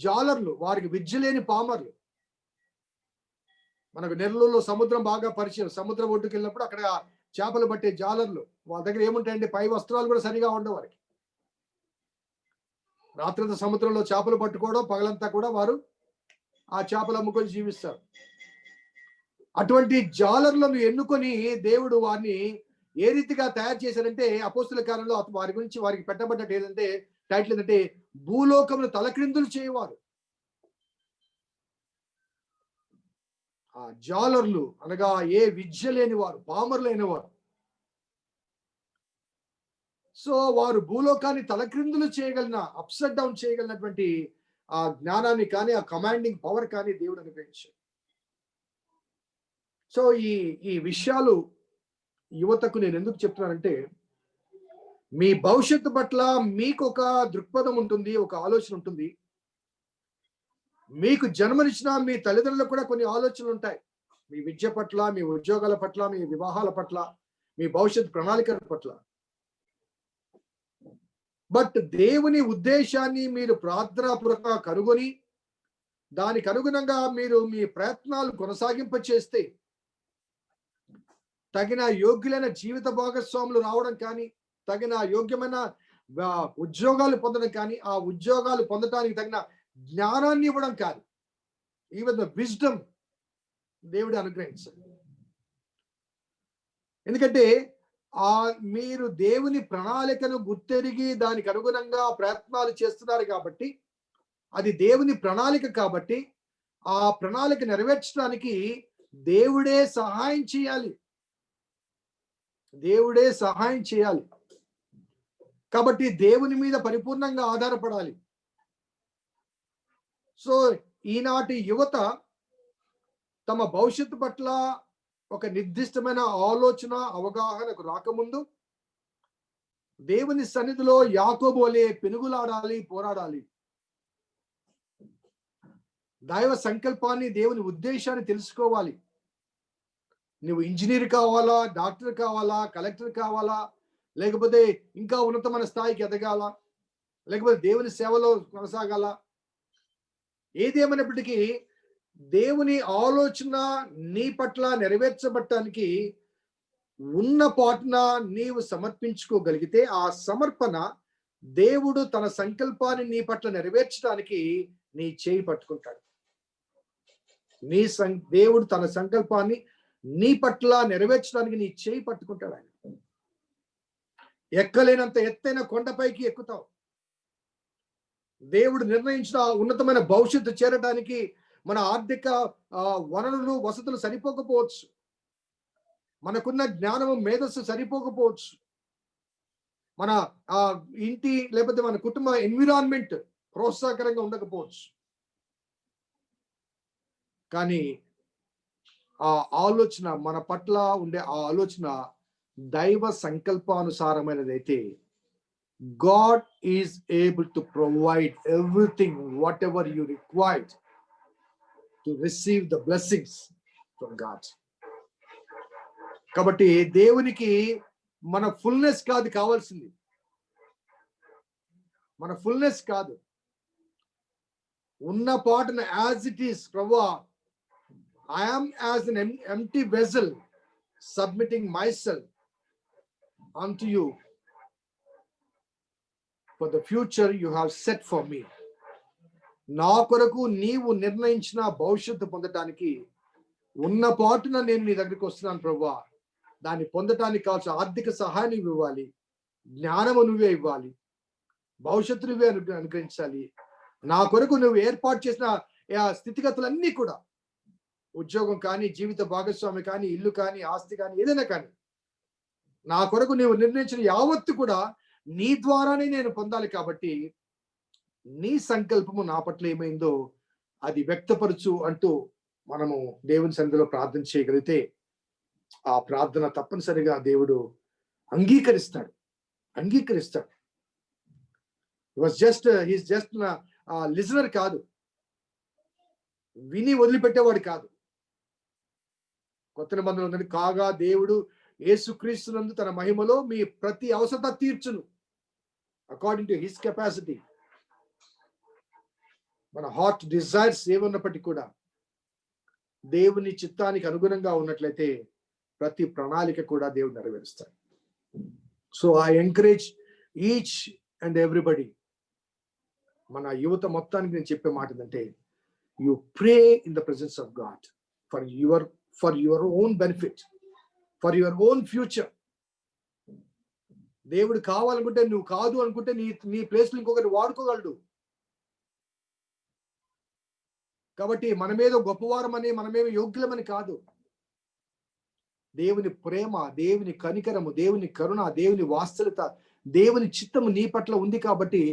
జాలర్లు, వారికి విద్య లేని పామర్లు. మనకు నెల్లూరులో సముద్రం బాగా పరిచయం. సముద్రం ఒడ్డుకు వెళ్ళినప్పుడు అక్కడ చేపలు పట్టే జాలర్లు, వాళ్ళ దగ్గర ఏముంటాయండి? పై వస్త్రాలు కూడా సరిగా ఉండవు వారికి. రాత్రంతా సముద్రంలో చేపలు పట్టుకోవడం, పగలంతా కూడా వారు ఆ చేపలు అమ్ముకొని జీవిస్తారు. అటువంటి జాలర్లను ఎన్నుకొని దేవుడు వారిని ఏ రీతిగా తయారు చేశారంటే, అపోస్తుల కాలంలో వారి గురించి వారికి పెట్టబడ్డట్టు ఏదంటే టైటిల్ ఏంటంటే, భూలోకమును తలక్రిందులు చేయవారు. ఆ జాలర్లు అనగా ఏ విద్య లేని వారు, పామర్ లేనివారు. సో వారు భూలోకాన్ని తలక్రిందులు చేయగలిగిన, అప్సెట్ డౌన్ చేయగలిగినటువంటి ఆ జ్ఞానాన్ని కానీ, ఆ కమాండింగ్ పవర్ కానీ దేవుడు అనుగ్రహించాడు. సో ఈ విషయాలు యువతకు నేను ఎందుకు చెప్తున్నానంటే, మీ భవిష్యత్తు పట్ల మీకు ఒక దృక్పథం ఉంటుంది, ఒక ఆలోచన ఉంటుంది. మీకు జన్మనిచ్చిన మీ తల్లిదండ్రులకు కూడా కొన్ని ఆలోచనలు ఉంటాయి, మీ విద్య పట్ల, మీ ఉద్యోగాల పట్ల, మీ వివాహాల పట్ల, మీ భవిష్యత్ ప్రణాళికల పట్ల. బట్ దేవుని ఉద్దేశాన్ని మీరు ప్రార్థనాపూర్వకంగా కనుగొని దానికి అనుగుణంగా మీరు మీ ప్రయత్నాలు కొనసాగింప చేస్తే తగిన యోగ్యులైన జీవిత భాగస్వాములు రావడం కానీ, తగిన యోగ్యమైన ఉద్యోగాలు పొందడం కానీ, ఆ ఉద్యోగాలు పొందడానికి తగిన జ్ఞానాన్ని ఇవ్వడం కాదు, ఈవెన్ ద విజ్డమ్ దేవుడు అనుగ్రహించాడు. ఎందుకంటే మీరు దేవుని ప్రణాళికను గుర్తెరిగి దానికి అనుగుణంగా ప్రయత్నాలు చేస్తున్నారు కాబట్టి, అది దేవుని ప్రణాళిక కాబట్టి, ఆ ప్రణాళిక నెరవేర్చడానికి దేవుడే సహాయం చేయాలి. దేవుడే సహాయం చేయాలి కాబట్టి దేవుని మీద పరిపూర్ణంగా ఆధారపడాలి. సో ఈనాటి యువత తమ భవిష్యత్తు పట్ల ఒక నిర్దిష్టమైన ఆలోచన అవగాహనకు రాకముందు దేవుని సన్నిధిలో యాకోబు వలె పెనుగులాడాలి, పోరాడాలి. దైవ సంకల్పాన్ని, దేవుని ఉద్దేశాన్ని తెలుసుకోవాలి. నువ్వు ఇంజనీర్ కావాలా, డాక్టర్ కావాలా, కలెక్టర్ కావాలా, లేకపోతే ఇంకా ఉన్నతమైన స్థాయికి ఎదగాల, లేకపోతే దేవుని సేవలో కొనసాగాల, ఏదేమైనప్పటికీ దేవుని ఆలోచన నీ పట్ల నెరవేర్చబడటానికి ఉన్న పాటున నీవు సమర్పించుకోగలిగితే ఆ సమర్పణ దేవుడు తన సంకల్పాన్ని నీ పట్ల నెరవేర్చడానికి నీ చేయి పట్టుకుంటాడు. దేవుడు తన సంకల్పాన్ని నీ పట్ల నెరవేర్చడానికి నీ చేయి పట్టుకుంటాడు. ఆయన ఎక్కలేనంత ఎత్తైన కొండపైకి ఎక్కుతావు. దేవుడు నిర్ణయించిన ఉన్నతమైన భవిష్యత్తు చేరడానికి మన ఆర్థిక వనరులు, వసతులు సరిపోకపోవచ్చు, మనకున్న జ్ఞానము, మేధస్సు సరిపోకపోవచ్చు, మన ఇంటి లేకపోతే మన కుటుంబ ఎన్విరాన్మెంట్ ప్రోత్సాహకరంగా ఉండకపోవచ్చు. కానీ ఆ ఆలోచన మన పట్ల ఉండే ఆ ఆలోచన దైవ సంకల్పానుసారమైనదైతే God is able to provide everything whatever you require to receive the blessings from God. కాబట్టి దేవునికి మన ఫుల్నెస్ కాదు కావాల్సింది, మన ఫుల్నెస్ కాదు, ఉన్న పాటను యాజ్ ఇట్ ఈస్. ప్రభువా, I am as an empty vessel submitting myself unto you for the future you have set for me. నా కొరకు నీవు నిర్ణయించిన భవిష్యత్తు పొందటానికి ఉన్న పాటున నేను నీ దగ్గరికి వస్తున్నాను ప్రభువా. దాన్ని పొందటానికి కావాల్సిన ఆర్థిక సహాయం నువ్వు ఇవ్వాలి, జ్ఞానము నువ్వే ఇవ్వాలి, భవిష్యత్తు నువ్వే అనుగ్రహించాలి. నా కొరకు నువ్వు ఏర్పాటు చేసిన స్థితిగతులన్నీ కూడా, ఉద్యోగం కానీ, జీవిత భాగస్వామి కానీ, ఇల్లు కానీ, ఆస్తి కానీ, ఏదైనా కానీ, నా కొరకు నీవు నిర్ణయించిన యావత్తు కూడా నీ ద్వారానే నేను పొందాలి. కాబట్టి నీ సంకల్పము నా పట్ల ఏమైందో అది వ్యక్తపరచు అంటూ మనము దేవుని సన్నిధిలో ప్రార్థన చేయగలిగితే ఆ ప్రార్థన తప్పనిసరిగా దేవుడు అంగీకరిస్తాడు. హీస్ జస్ట్ లిజనర్ కాదు, విని వదిలిపెట్టేవాడు కాదు. కొత్త నిబంధనలో ఉన్నది, కాగా దేవుడు యేసుక్రీస్తునందు తన మహిమలో మీ ప్రతి అవసరత తీర్చును అకార్డింగ్ టు హిస్ కెపాసిటీ. మన హార్ట్ డిజైర్స్ ఏమన్నప్పటికీ కూడా దేవుని చిత్తానికి అనుగుణంగా ఉన్నట్లయితే ప్రతి ప్రణాళిక కూడా దేవుడు నెరవేరుస్తాడు. So I encourage each and everybody, మన యువత మొత్తానికి నేను చెప్పే మాట ఏంటంటే, you pray in the presence of God for your own benefit, for your own future. దేవుడు కావాలనుకుంటే, నువ్వు కాదు అనుకుంటే నీ ప్లేస్ లో ఇంకొకరిని వాడుకోగలడు. కాబట్టి మనమేదో గొప్పవారమని, మనమేమో యోగ్యులమని కాదు. దేవుని ప్రేమ, దేవుని కనికరము, దేవుని కరుణ, దేవుని వాత్సల్యత, దేవుని చిత్తము నీ పట్ల ఉంది. కాబట్టి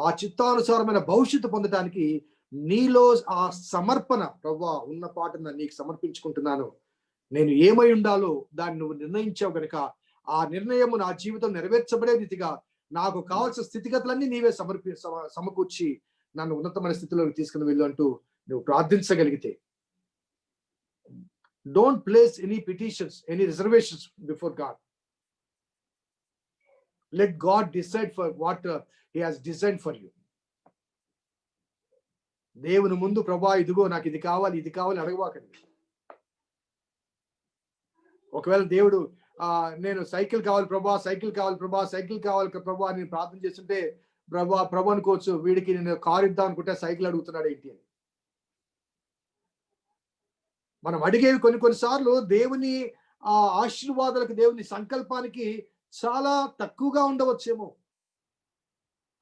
ఆ చిత్తానుసారమైన భవిష్యత్తు పొందడానికి నీలో ఆ సమర్పణ, ప్రభువా ఉన్న పాటను నీకు సమర్పించుకుంటున్నాను, నేను ఏమై ఉండాలో దాన్ని నువ్వు నిర్ణయించావు కనుక ఆ నిర్ణయము నా జీవితం నెరవేర్చబడే రీతిగా నాకు కావాల్సిన స్థితిగతులన్నీ నీవే సమకూర్చి నన్ను ఉన్నతమైన స్థితిలోకి తీసుకుని వెళ్ళు అంటూ నువ్వు ప్రార్థించగలిగితే, don't place any petitions, any reservations before God. Let God decide for what he has designed for you. దేవుని ముందు ప్రభా ఇదిగో నాకు ఇది కావాలి అడగవాకండి. ఒకవేళ దేవుడు నేను సైకిల్ కావాలి ప్రభా అని ప్రార్థన చేస్తుంటే ప్రభు అనుకోవచ్చు, వీడికి నేను కారు ఇద్దాం అనుకుంటే సైకిల్ అడుగుతున్నాడు ఏంటి అని. మనం అడిగేవి కొన్నిసార్లు దేవుని ఆశీర్వాదాలకు, దేవుని సంకల్పానికి చాలా తక్కువగా ఉండవచ్చేమో.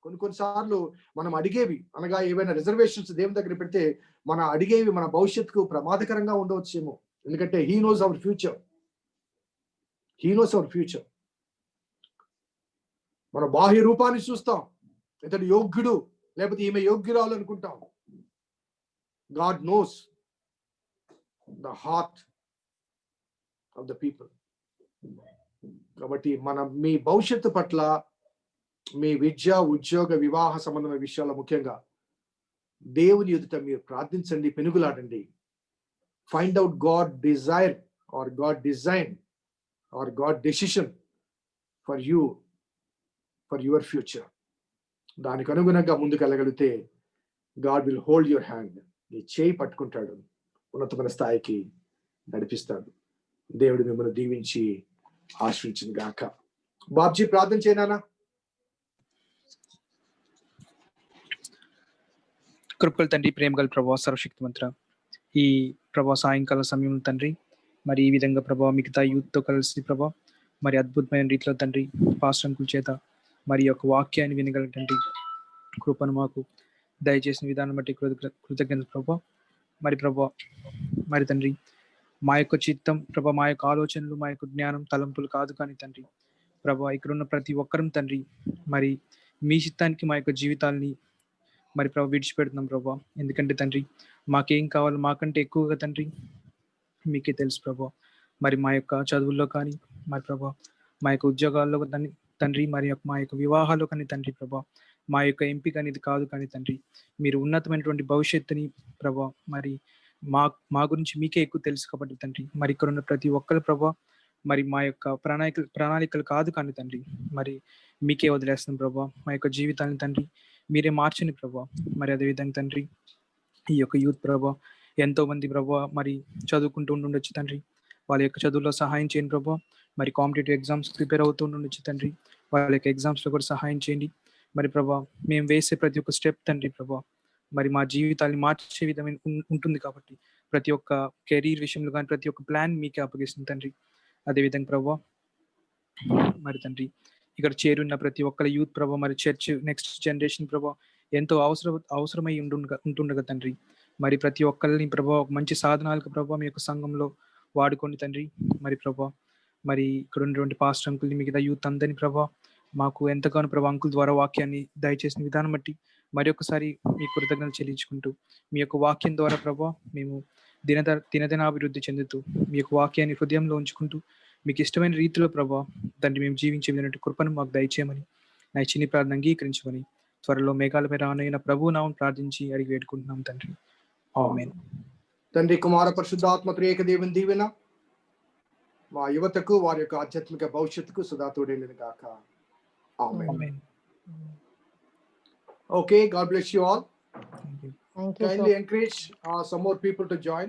కొన్నిసార్లు మనం అడిగేవి అనగా ఏవైనా రిజర్వేషన్స్ దేవుని దగ్గర పెడితే మన అడిగేవి మన భవిష్యత్తుకు ప్రమాదకరంగా ఉండవచ్చేమో. ఎందుకంటే హీ నోస్ అవర్ ఫ్యూచర్. మన బాహ్య రూపాన్ని చూస్తాం, ఇతడు యోగ్యుడు లేకపోతే ఈమె యోగ్యురాలు అనుకుంటాం. God knows the heart of the people. కాబట్టి మీ భవిష్యత్తు పట్ల, మీ విద్య, ఉద్యోగ, వివాహ సంబంధమైన విషయాల్లో ముఖ్యంగా దేవుని ఎదుట మీరు ప్రార్థించండి, పెనుగులాడండి. Find out God desire or God design or God decision for your future. దానికి అనుగుణంగా ముందుకు వెళ్ళగలిగితే God will hold your hand. నీ చేయి పట్టుకుంటాడు, ఉన్నతమైన స్థాయికి నడిపిస్తాడు. దేవుడు మిమ్మల్ని దీవించి ఆశ్రయించింది గాక. బాబ్జీ ప్రార్థన చేయనా? కృపగల తండ్రి, ప్రేమగల ప్రభావ, సర్వశక్తి మంత్ర ఈ ప్రభావ సాయంకాల సమయంలో తండ్రి మరి ఈ విధంగా ప్రభావ మిగతా యూత్తో కలిసి ప్రభావ మరి అద్భుతమైన రీతిలో తండ్రి పాస్టర్ అంకుల్ చేత మరి యొక్క వాక్యాన్ని వినగలటండి కృపను మాకు దయచేసిన విధానం బట్టి కృతజ్ఞత ప్రభావ. మరి ప్రభావ మరి తండ్రి మా యొక్క చిత్తం ప్రభా, మా యొక్క ఆలోచనలు, మా యొక్క జ్ఞానం, తలంపులు కాదు కానీ తండ్రి ప్రభా ఇక్కడ ఉన్న ప్రతి ఒక్కరం తండ్రి మరి మీ చిత్తానికి మా యొక్క జీవితాల్ని మరి ప్రభా విడిచిపెడుతున్నాం ప్రభా. ఎందుకంటే తండ్రి మాకేం కావాలో మాకంటే ఎక్కువగా తండ్రి మీకే తెలుసు ప్రభా. మరి మా యొక్క చదువుల్లో కానీ మరి ప్రభా మా యొక్క ఉద్యోగాల్లో తండ్రి మరి మా యొక్క వివాహాల్లో కానీ తండ్రి ప్రభా మా యొక్క ఎంపిక అనేది కాదు కానీ తండ్రి మీరు ఉన్నతమైనటువంటి భవిష్యత్తుని ప్రభా మరి మా గురించి మీకే ఎక్కువ తెలుసు కాబట్టి తండ్రి మరి ఇక్కడ ఉన్న ప్రతి ఒక్కరు ప్రభా మరి మా యొక్క ప్రణాళికలు కాదు కానీ తండ్రి మరి మీకే వదిలేస్తున్నాం ప్రభా. మా యొక్క జీవితాన్ని తండ్రి మీరే మార్చండి ప్రభా. మరి అదేవిధంగా తండ్రి ఈ యొక్క యూత్ ప్రభా ఎంతో మంది ప్రభా మరి చదువుకుంటూ ఉండొచ్చు తండ్రి, వాళ్ళ యొక్క చదువులో సహాయం చేయండి ప్రభా. మరి కాంపిటేటివ్ ఎగ్జామ్స్ ప్రిపేర్ అవుతూ ఉండొచ్చు తండ్రి, వాళ్ళ యొక్క ఎగ్జామ్స్లో కూడా సహాయం చేయండి. మరి ప్రభా మేము వేసే ప్రతి ఒక్క స్టెప్ తండ్రి ప్రభా మరి మా జీవితాన్ని మార్చే విధమైన ఉంటుంది కాబట్టి ప్రతి ఒక్క కెరీర్ విషయంలో కానీ ప్రతి ఒక్క ప్లాన్ మీకే అప్పగిస్తుంది తండ్రి. అదేవిధంగా ప్రభా మరి తండ్రి ఇక్కడ చేరున్న ప్రతి ఒక్కరి యూత్ ప్రభా మరి చర్చ్ నెక్స్ట్ జనరేషన్ ప్రభా ఎంతో అవసరమై ఉంటుండగా తండ్రి మరి ప్రతి ఒక్కరిని ప్రభా ఒక మంచి సాధనాలకు ప్రభా మీ యొక్క సంఘంలో వాడుకోండి తండ్రి. మరి ప్రభా మరి ఇక్కడ ఉన్నటువంటి పాస్టర్ అంకుల్ని మిగతా యూత్ అందరినీ ప్రభా మాకు ఎంతగానో ప్రభా అంకుల్ ద్వారా వాక్యాన్ని దయచేసిన విధానం బట్టి మరి ఒకసారి మీ కృతజ్ఞతలు చెల్లించుకుంటూ మీ యొక్క వాక్యం ద్వారా ప్రభా మేము దినదినాభివృద్ధి చెందుతూ మీ యొక్క వాక్యాన్ని హృదయంలో ఉంచుకుంటూ మీకు ఇష్టమైన రీతిలో ప్రభా తండ్రి మేము జీవించే విధంగా కృపను మాకు దయచేయమని నా చిన్ని ప్రార్థన అంగీకరించమని త్వరలో మేఘాలపై రానైన ప్రభు నామం ప్రార్థించి అడిగి వేడుకుంటున్నాం తండ్రి. ఆమేన్. తండ్రి, కుమార, పరిశుద్ధాత్మ త్రియేక దేవుని దీవెన మా యువతకు వారి యొక్క ఆధ్యాత్మిక భవిష్యత్తుకు సదా తోడేండును గాక. ఆమేన్. Okay, God bless you all. Thank you. Thank you. Kindly encourage some more people to join.